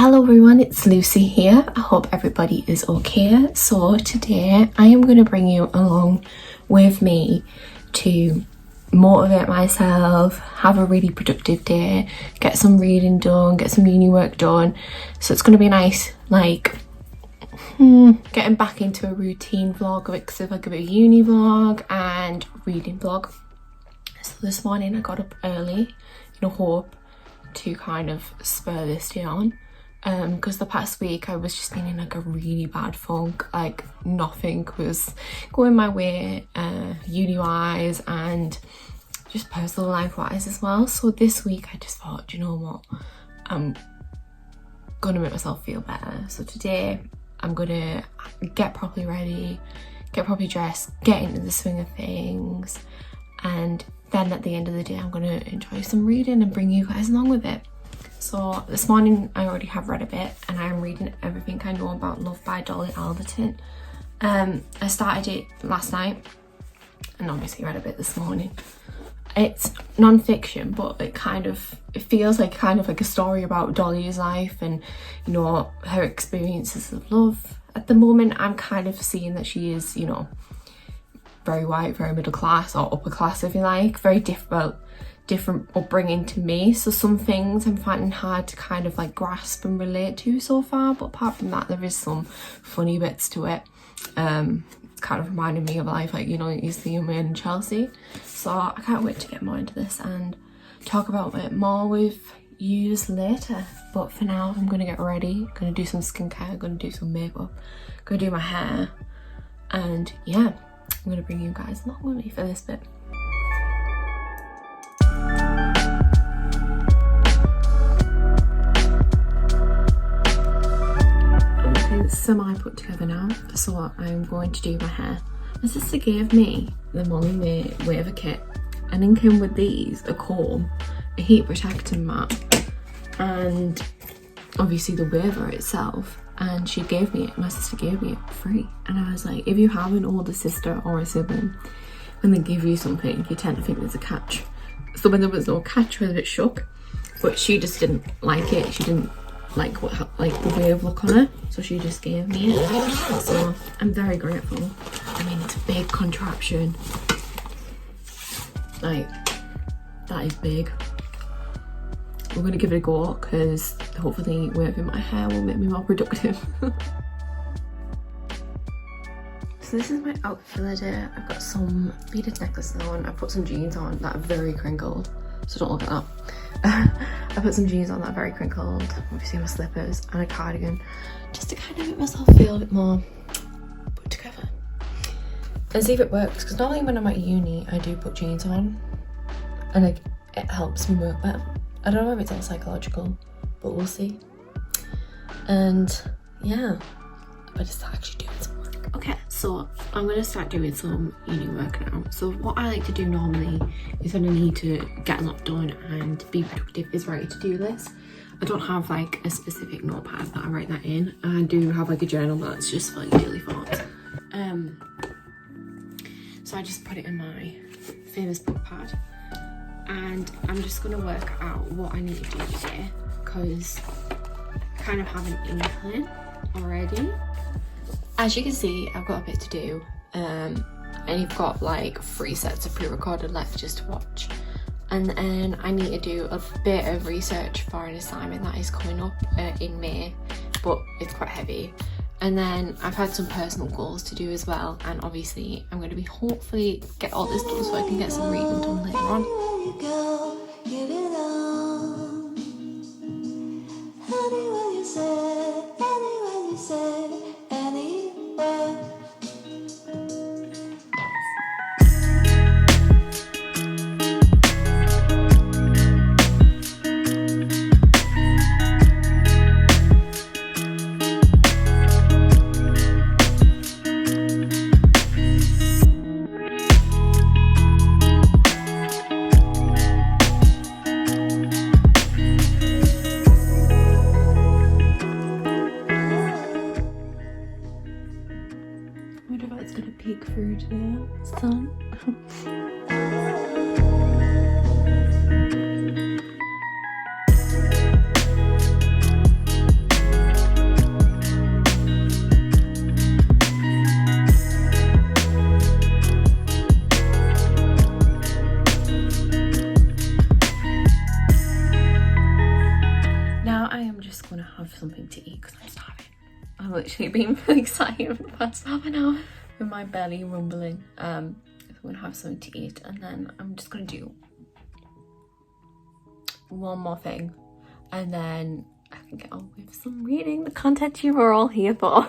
Hello everyone, it's Lucy here. I hope everybody is okay. So today I am going to bring you along with me to motivate myself, have a really productive day, get some reading done, get some uni work done. So it's going to be nice, getting back into a routine vlog, like a bit of uni vlog and reading vlog. So this morning I got up early in a hope to kind of spur this day on. Because the past week I was just being in like a really bad funk, like nothing was going my way, uni wise and just personal life wise as well. So this week I just thought, you know what, I'm gonna make myself feel better. So today I'm gonna get properly ready, get properly dressed, get into the swing of things, and then at the end of the day I'm gonna enjoy some reading and bring you guys along with it. So this morning I already have read a bit and I am reading Everything I Know About Love by Dolly Alderton. I started it last night and obviously read a bit this morning. It's non-fiction, but it feels like a story about Dolly's life and, you know, her experiences of love. At the moment I'm kind of seeing that she is, you know, very white, very middle class or upper class if you like, very different upbringing to me. So some things I'm finding hard to kind of like grasp and relate to so far, but apart from that there is some funny bits to it. It's kind of reminding me of life, like, you know, you see a man in Chelsea. So I can't wait to get more into this and talk about it more with you later. But for now I'm gonna get ready, gonna do some skincare, gonna do some makeup, gonna do my hair, and yeah, I'm gonna bring you guys along with me for this bit. It's semi put together now, so I'm going to do my hair. My sister gave me the Molly May Waver kit and in came with these, a comb, a heat protecting mat, and obviously the waver itself. And she gave me it, my sister gave me it free. And I was like, if you have an older sister or a sibling, when they give you something you tend to think there's a catch. So when there was no catch, I was a bit shook, but she just didn't like it. She didn't like the wave look on her, so she just gave me it. So I'm very grateful. I mean, it's a big contraption, like that is big. We're gonna give it a go because hopefully waving my hair will make me more productive. So this is my outfit for the day. I've got some beaded necklaces on, I've put some jeans on that are very crinkled, so don't look at that. I put some jeans on that are very crinkled, obviously my slippers and a cardigan, just to kind of make myself feel a bit more put together and see if it works, because normally when I'm at uni I do put jeans on and it helps me work better. I don't know if it's all psychological, but we'll see. And yeah, I just actually doing some work. Okay, so I'm going to start doing some uni work now. So what I like to do normally is when I need to get a lot done and be productive is write a to-do list. I don't have like a specific notepad that I write that in. I do have like a journal that's just for like daily thoughts. So I just put it in my famous book pad and I'm just going to work out what I need to do today because I kind of have an inkling already. As you can see, I've got a bit to do, and you've got like 3 sets of pre-recorded left just to watch. And then I need to do a bit of research for an assignment that is coming up in May, but it's quite heavy. And then I've had some personal goals to do as well, and obviously I'm going to be hopefully get all this done so I can get some reading done later on. just gonna have something to eat because I'm starving. I've literally been really sat here for the past half an hour with my belly rumbling. I'm gonna have something to eat, and then I'm just gonna do one more thing, and then I can get on with some reading, the content you were all here for.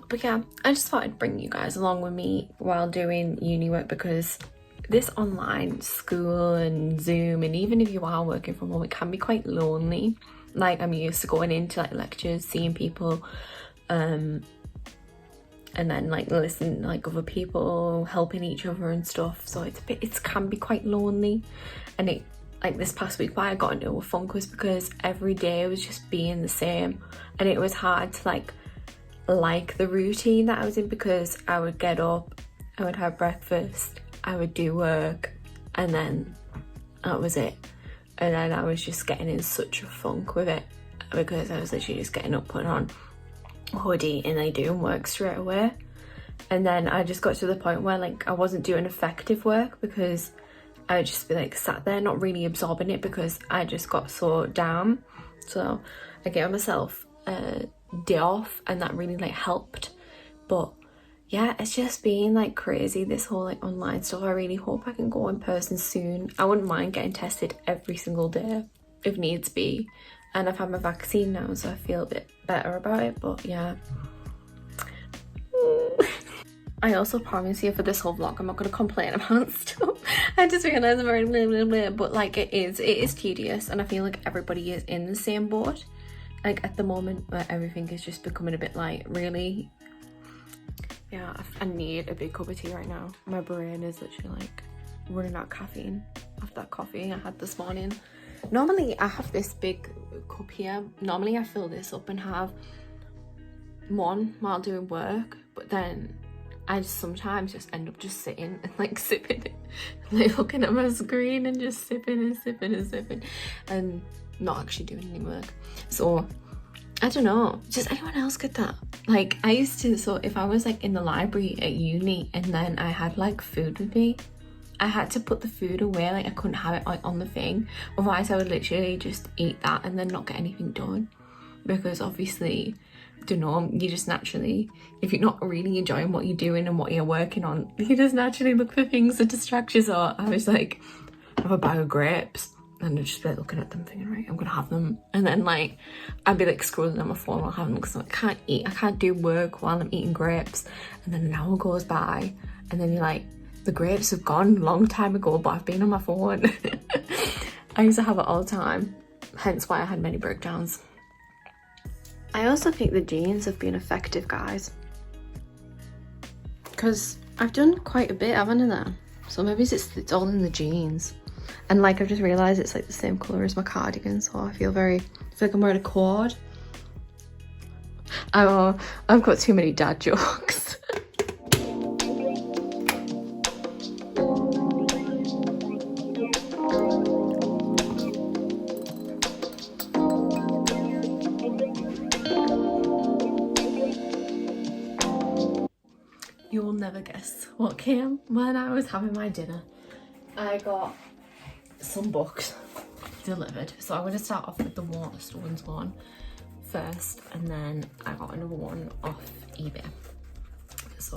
But yeah, I just thought I'd bring you guys along with me while doing uni work, because this online school and Zoom, and even if you are working from home, it can be quite lonely. Like, I'm used to going into like lectures, seeing people, and then like listening to like other people, helping each other and stuff. So it can be quite lonely. And it, like this past week, why I got into a funk was because every day was just being the same, and it was hard to like the routine that I was in, because I would get up, I would have breakfast, I would do work, and then that was it. And then I was just getting in such a funk with it, because I was literally just getting up, putting on a hoodie, and then doing work straight away. And then I just got to the point where like I wasn't doing effective work, because I would just be like sat there not really absorbing it, because I just got so down. So I gave myself a day off, and that really like helped. But yeah, it's just been like crazy, this whole like online stuff. I really hope I can go in person soon. I wouldn't mind getting tested every single day if needs be, and I've had my vaccine now, so I feel a bit better about it. But yeah, I also promise you for this whole vlog I'm not going to complain about stuff. I just realised I'm very blah blah blah, but like it is tedious, and I feel like everybody is in the same boat, like at the moment, where everything is just becoming a bit like, really. Yeah, I need a big cup of tea right now. My brain is literally like running out of caffeine after that coffee I had this morning. Normally I have this big cup here. Normally I fill this up and have one while doing work, but then I just sometimes just end up just sitting and like sipping it, like looking at my screen and just sipping and sipping and sipping, and not actually doing any work. So I don't know, does anyone else get that? Like I used to, so if I was like in the library at uni and then I had like food with me, I had to put the food away, like I couldn't have it like on the thing, otherwise I would literally just eat that and then not get anything done. Because obviously, I don't know, you just naturally, if you're not really enjoying what you're doing and what you're working on, you just naturally look for things to distract you. So I was like, I have a bag of grapes, and I'd just be like looking at them thinking, right, I'm gonna have them. And then like I'd be like scrolling on my phone while having them, because I can't eat, I can't do work while I'm eating grapes. And then an hour goes by, and then you're like, the grapes have gone a long time ago, but I've been on my phone. I used to have it all the time, hence why I had many breakdowns. I also think the jeans have been effective, guys, because I've done quite a bit, haven't I? So maybe it's all in the jeans. And like I've just realised it's like the same colour as my cardigan, so I feel like I'm wearing a cord. Oh, I've got too many dad jokes. You will never guess what came when I was having my dinner. I got some books delivered. So I'm going to start off with the Waterstones one first, and then I got another one off eBay. So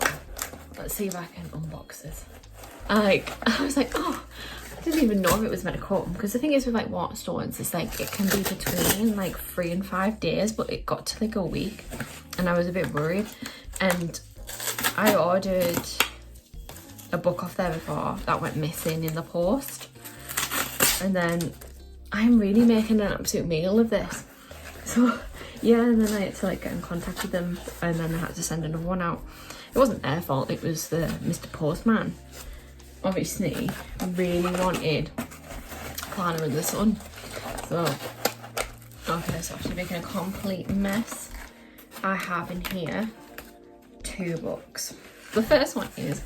let's see if I can unbox this. I was like, oh, I didn't even know if it was meant to come, because the thing is with like Waterstones, it's like it can be between like 3 and 5 days, but it got to like a week, and I was a bit worried. And I ordered a book off there before that went missing in the post, and then I'm really making an absolute meal of this. So yeah, and then I had to like get in contact with them, and then I had to send another one out. It wasn't their fault, it was the Mr. Postman. Obviously really wanted Planner in the Sun. So okay, so after making a complete mess, I have in here 2 books. The first one is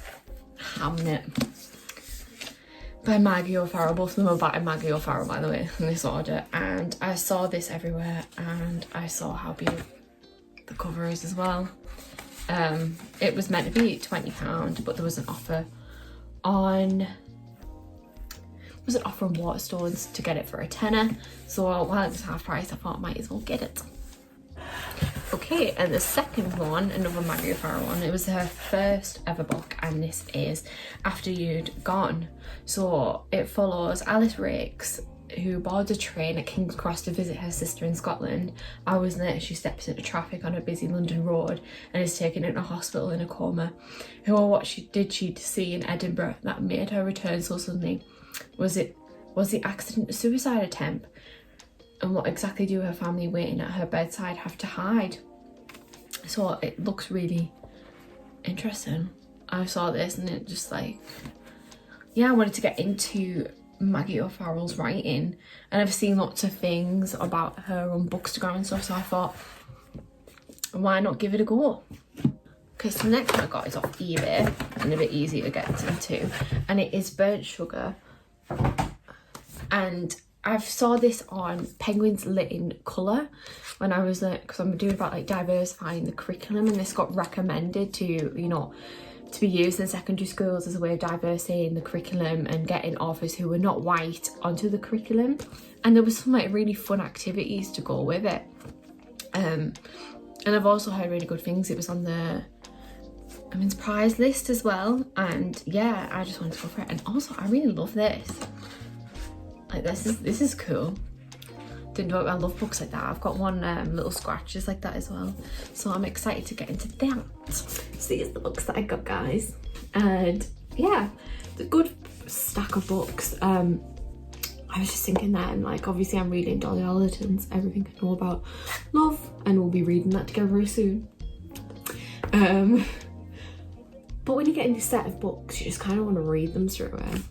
Hamnet by Maggie O'Farrell. Both of them are by Maggie O'Farrell, by the way, in this order. And I saw this everywhere, and I saw how beautiful the cover is as well. It was meant to be £20, but there was an offer on Waterstones to get it for a tenner. So while it was half price, I thought I might as well get it. Okay, and the second one, another Maggie O'Farrell one, it was her first ever book, and this is After You'd Gone. So it follows Alice Rakes, who boards a train at King's Cross to visit her sister in Scotland. Hours later, she steps into traffic on a busy London road and is taken into hospital in a coma. However, what did she see in Edinburgh that made her return so suddenly? Was the accident a suicide attempt? And what exactly do her family waiting at her bedside have to hide? So it looks really interesting. I saw this and it just like, yeah, I wanted to get into Maggie O'Farrell's writing, and I've seen lots of things about her on Bookstagram and stuff, so I thought, why not give it a go? Okay, so the next one I got is off eBay and a bit easier to get into, and it is Burnt Sugar. And I saw this on Penguins Lit in Colour when I was like, because I'm doing about like diversifying the curriculum, and this got recommended to, you know, to be used in secondary schools as a way of diversifying the curriculum and getting authors who were not white onto the curriculum. And there was some like really fun activities to go with it. And I've also heard really good things. It was on the Women's Prize list as well, and yeah, I just wanted to go for it. And also I really love this. Like this is cool. Didn't know I love books like that. I've got one little scratches like that as well, so I'm excited to get into that. So these are the books that I got, guys, and yeah, the good stack of books. I was just thinking that, and like obviously I'm reading Dolly Alderton's Everything I Know About Love, and we'll be reading that together very soon. But when you get in this set of books, you just kind of want to read them straight away.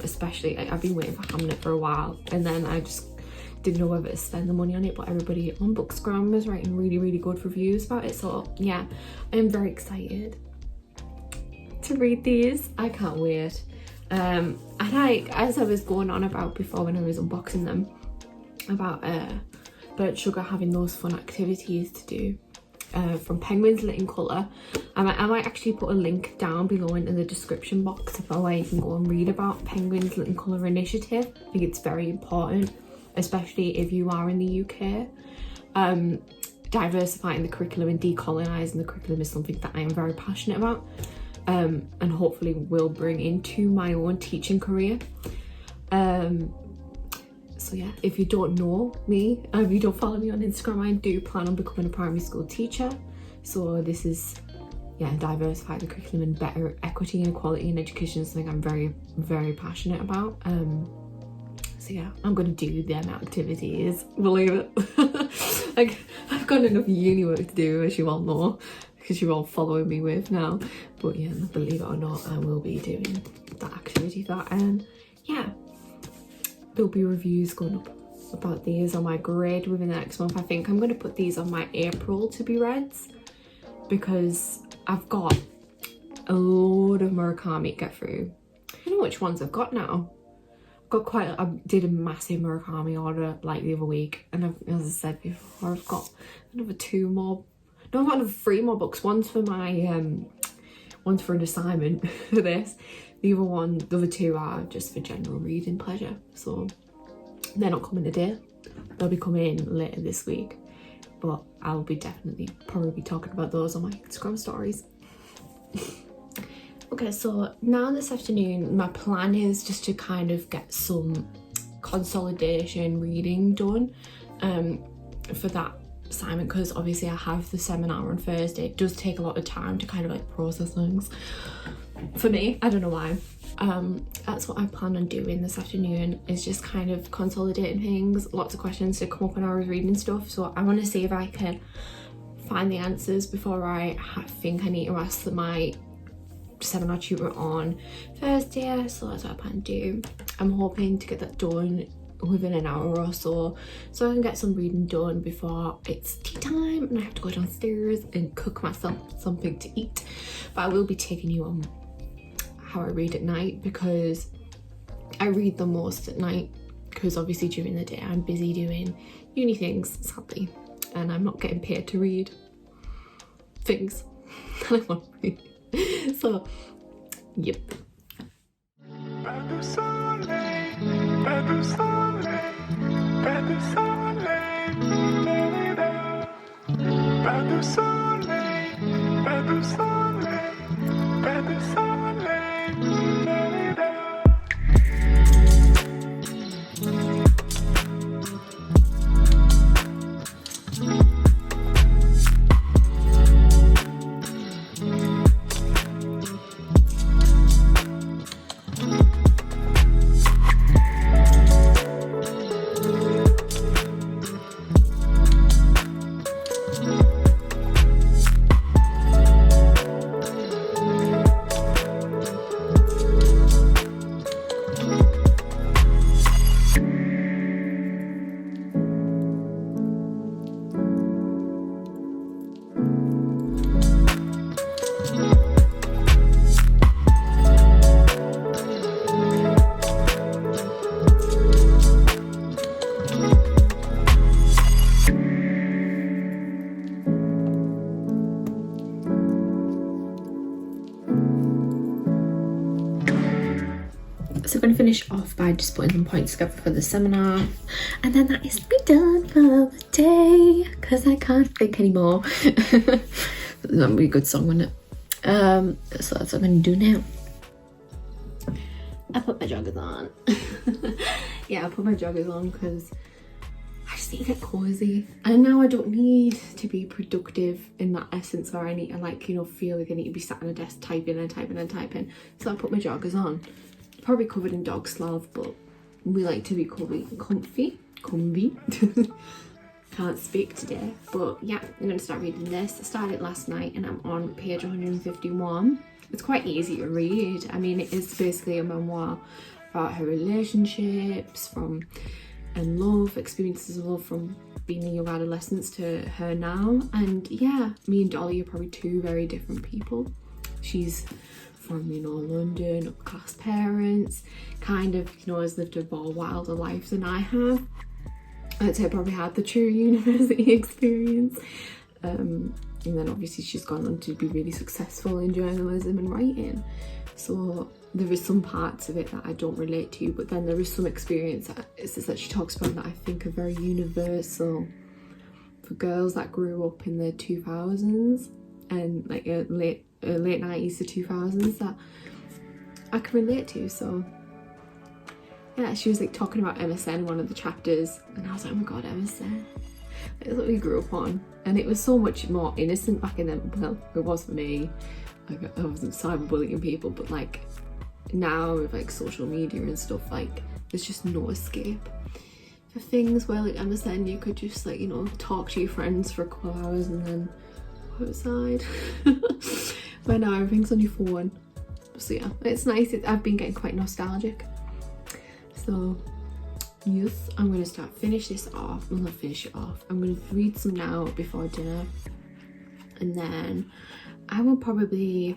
Especially I've been waiting for Hamnet for a while, and then I just didn't know whether to spend the money on it, but everybody on Bookstagram was writing really good reviews about it, so yeah, I am very excited to read these. I can't wait. And as I was going on about before when I was unboxing them, about Burnt Sugar having those fun activities to do from Penguins Lit in Colour. I might actually put a link down below in the description box of where you can go and read about Penguins Lit in Colour initiative. I think it's very important, especially if you are in the UK. Diversifying the curriculum and decolonising the curriculum is something that I am very passionate about, and hopefully will bring into my own teaching career. So yeah, if you don't know me, if you don't follow me on Instagram, I do plan on becoming a primary school teacher. So this is, yeah, diversify the curriculum and better equity and equality in education is something I'm very passionate about. So yeah, I'm gonna do them activities, believe it. Like, I've got enough uni work to do, as you all know, because you're all following me with now. But yeah, believe it or not, I will be doing that activity for that. And yeah, there'll be reviews going up about these on my grid within the next month. I think I'm going to put these on my April to be reads, because I've got a load of Murakami to get through. I don't know which ones I've got now. I've got I did a massive Murakami order like the other week, and as I said before, I've got another 2 more. No, I've got another 3 more books. One's for my one's for an assignment for this. The other 2 are just for general reading pleasure, so they're not coming today. They'll be coming later this week, but I'll be probably talking about those on my Instagram stories. Okay, so now this afternoon my plan is just to kind of get some consolidation reading done for that assignment, because obviously I have the seminar on Thursday. It does take a lot of time to kind of like process things. For me, I don't know why. That's what I plan on doing this afternoon, is just kind of consolidating things. Lots of questions to come up when I was reading stuff, so I want to see if I can find the answers before I think I need to ask my seminar tutor on Thursday. So that's what I plan to do. I'm hoping to get that done within an hour or so I can get some reading done before it's tea time and I have to go downstairs and cook myself something to eat. But I will be taking you on how I read at night, because I read the most at night, because obviously during the day I'm busy doing uni things, sadly, and I'm not getting paid to read things that I want to read. So yep. pas de soleil, pas de soleil, pas de soleil. So I'm going to finish off by just putting some points together for the seminar, and then that is me done for the day because I can't think anymore. That would be a good song, wouldn't it? So that's what I'm going to do now. I put my joggers on. Yeah, I put my joggers on because I just need to get cozy, and now I don't need to be productive in that essence, or I need to, like, you know, feel like I need to be sat on a desk typing and typing and typing. So I put my joggers on. Probably covered in dog slough, but we like to be comfy. Can't speak today, but yeah, I'm going to start reading this. I started last night and I'm on page 151. It's quite easy to read. I mean, it is basically a memoir about her relationships and love, experiences of love from being a young adolescent to her now. And yeah, me and Dolly are probably two very different people. She's from, you know, London, upper-class parents, kind of, you know, has lived a more wilder life than I have. I'd say I probably had the true university experience. And then obviously she's gone on to be really successful in journalism and writing. So there is some parts of it that I don't relate to, but then there is some experience that she talks about that I think are very universal for girls that grew up in the 2000s and like late 90s to 2000s that I can relate to. So yeah, she was like talking about MSN in one of the chapters, and I was like, oh my god, MSN, it's what we grew up on, and it was so much more innocent back in then. Well, it was for me. Like, I wasn't cyberbullying people, but like now with like social media and stuff, like there's just no escape for things where like MSN you could just, like, you know, talk to your friends for a couple of hours and then go outside. But now everything's on your phone. So yeah, it's nice. I've been getting quite nostalgic. So yes, I'm going to finish this off. I'm not finish it off. I'm going to read some now before dinner, and then I will probably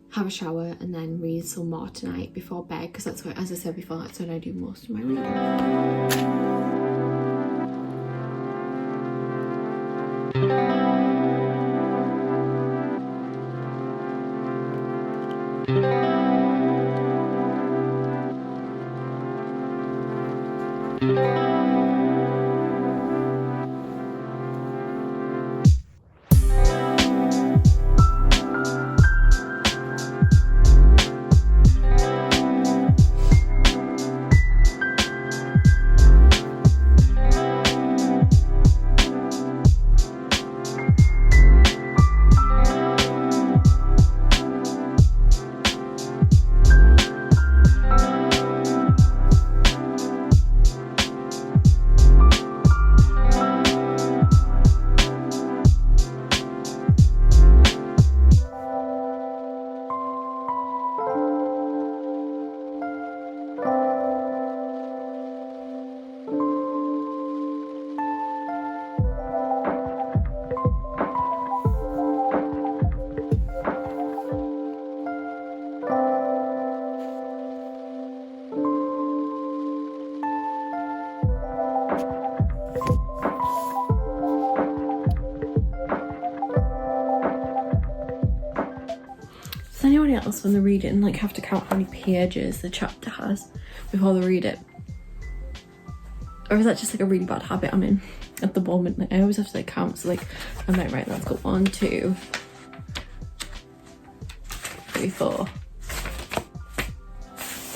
have a shower and then read some more tonight before bed, because that's what, as I said before, that's when I do most of my reading. Does anyone else, when they read it, and like have to count how many pages the chapter has before they read it? Or is that just like a really bad habit I'm in? at the moment. Like, I always have to like count, so like I'm like, right, let's go 1, 2, 3, 4.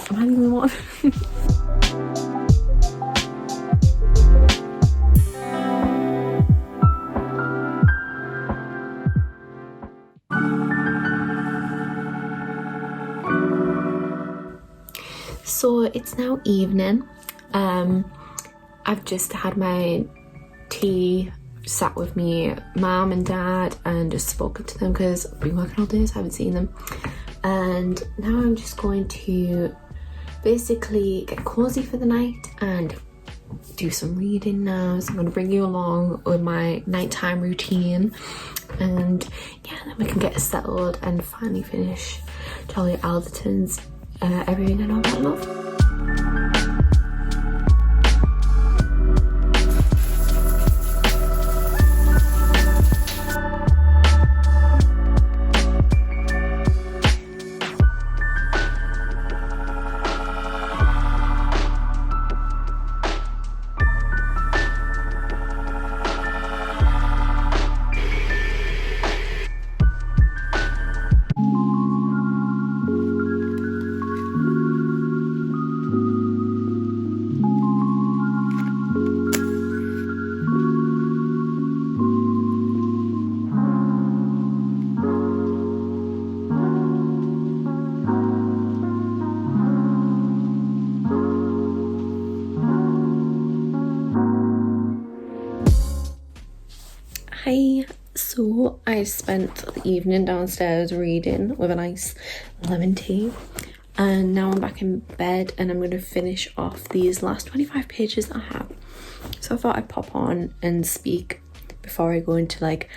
Am I the only one? So it's now evening. I've just had my tea, sat with me mum and dad and just spoken to them because I've been working all day, so I haven't seen them. And now I'm just going to basically get cozy for the night and do some reading now. So I'm going to bring you along with my nighttime routine, and yeah, then we can get settled and finally finish Charlie Alderton's Everything I Know About Love. Hi, so I spent the evening downstairs reading with a nice lemon tea, and now I'm back in bed and I'm going to finish off these last 25 pages that I have. So I thought I'd pop on and speak before I go into like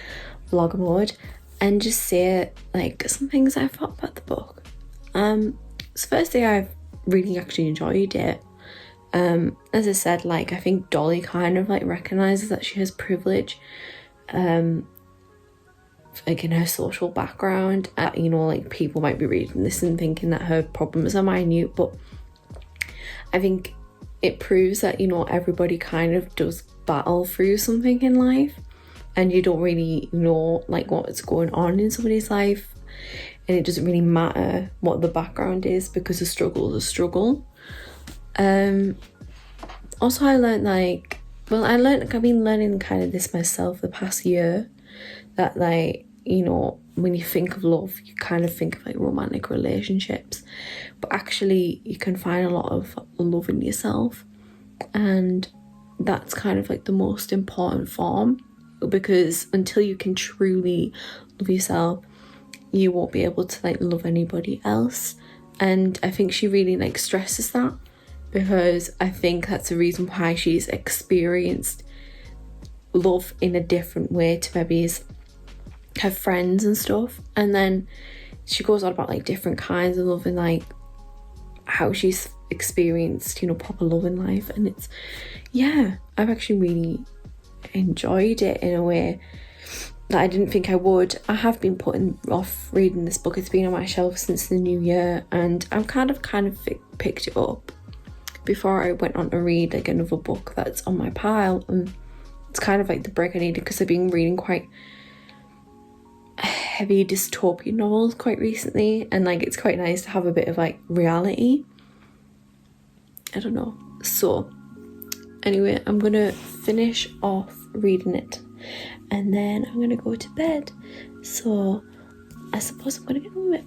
vlog mode and just say like some things I thought about the book. So firstly, I've really actually enjoyed it. As I said, like I think Dolly kind of like recognises that she has privilege, like in her social background. You know, like people might be reading this and thinking that her problems are minute, but I think it proves that, you know, everybody kind of does battle through something in life, and you don't really know like what's going on in somebody's life, and it doesn't really matter what the background is because a struggle is a struggle. Also, I learned like, well, I've been learning kind of this myself the past year, that like, you know, when you think of love, you kind of think of like romantic relationships, but actually you can find a lot of love in yourself, and that's kind of like the most important form, because until you can truly love yourself, you won't be able to like love anybody else. And I think she really like stresses that, because I think that's the reason why she's experienced love in a different way to maybe her friends and stuff. And then she goes on about like different kinds of love and like how she's experienced, you know, proper love in life. And it's, yeah, I've actually really enjoyed it in a way that I didn't think I would. I have been putting off reading this book. It's been on my shelf since the new year, and I've kind of picked it up before I went on to read like another book that's on my pile, and it's kind of like the break I needed because I've been reading quite heavy dystopian novels quite recently, and like it's quite nice to have a bit of like reality. I don't know. So anyway, I'm gonna finish off reading it and then I'm gonna go to bed. So I suppose I'm gonna get on with it.